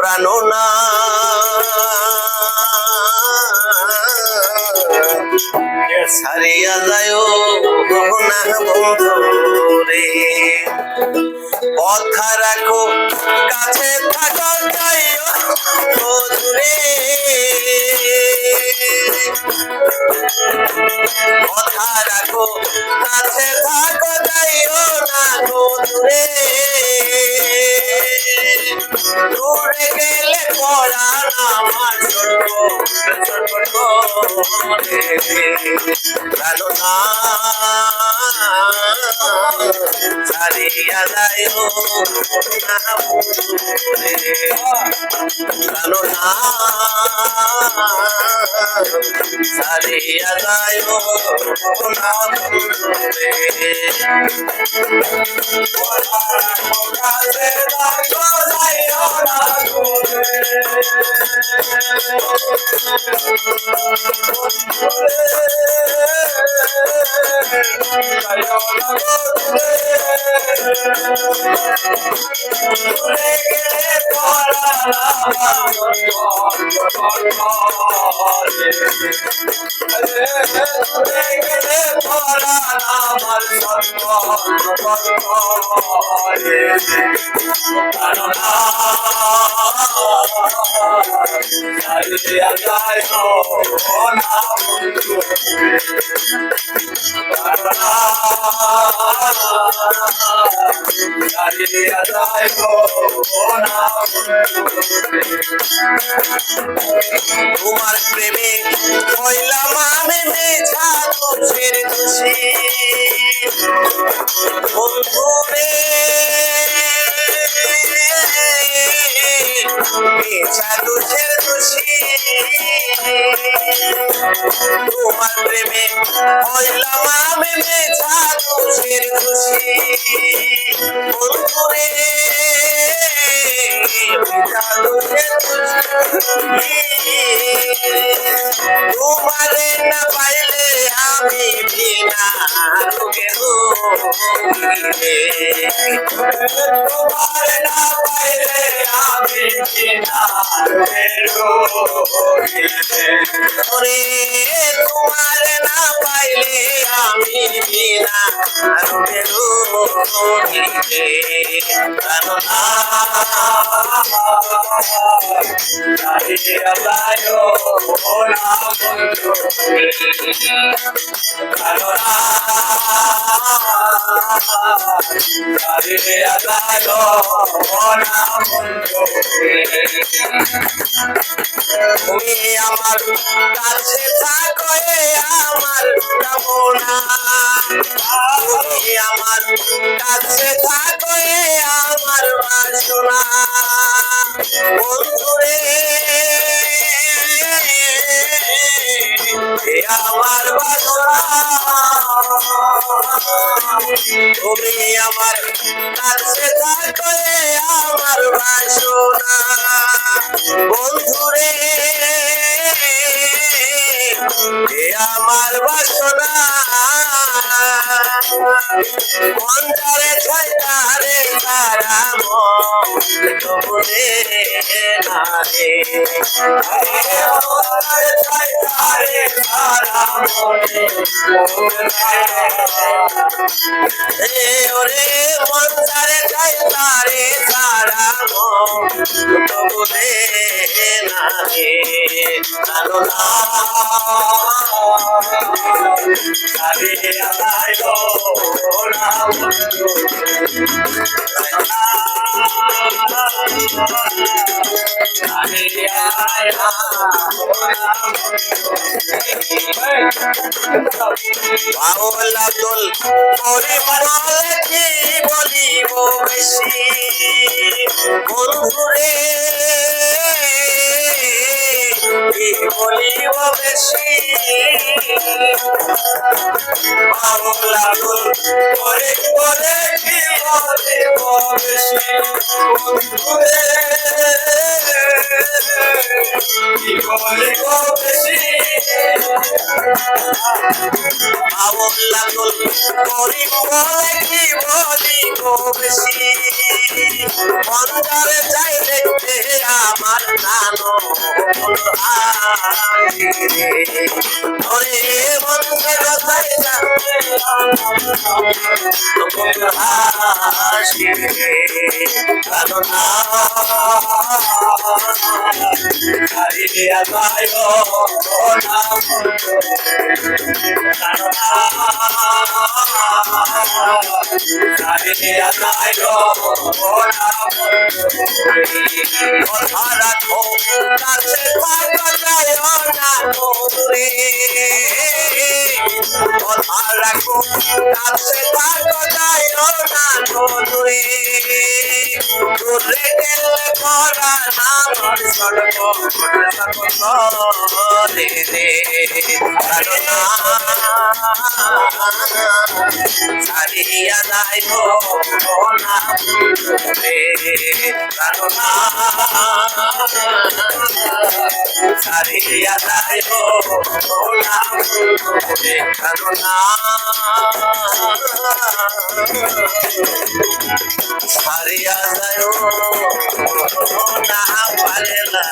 প্রাণনা ছাড়িয়া যায় না বন্ধু রে কথা রাখো কাছে থাকো যাইও দূরে কথা রাখো কাছে থাকো যাইও না দূরে দূরে গেলে পড়ার আমার ছোট ছোট ভালো না ছাড়িয়া যায় না ভালো না ছাড়িয়া যায় না তোমার প্রেমে হইলাম আমি মেঝা দোষের দোষী বন্ধুরে মেঝা দোষের দোষী তোমার প্রেমে হইলাম আমি মেঝা দোষের দোষী বন্ধুরে তোমারে না পাইলে আমি বিনা তোমারে না পাইলে আমি বিনা তোমারে না পাইলে আমি বিনা তুমি আমার কাছে থাকো আমার কামনা তুমি আমার কাছে থাকো আমার বাসনা বন্ধুরে আমার বাসনা তুমি আমার কাছে থাকো আমার বাসনা বন্ধুরে আমার বাসনা মন্দারে ছাইতারে তারা মনে না রে ছাইতারে তারা মনে ওরে মন্দারে ছাইতারে তারা মনে না রে কারণা বাউলা দোল বলে কি বলিব বেশি বন্ধুরে কি বলিব বেশি বাউলা দোল বলে কি বলিব বেশি বন্ধুরে কি বলিব বেশি আউলা তুল করি বলে কি বলি গো বেশি অন্তরে চাই দেখতে আমার নানো ওরে অন্তরে চাই দেখতে হাসি কারণা হারিয়ে যায় ছাড়িয়া যাইব না ছাড়িয়া যাইব না ছাড়িয়া যাইব না পারে না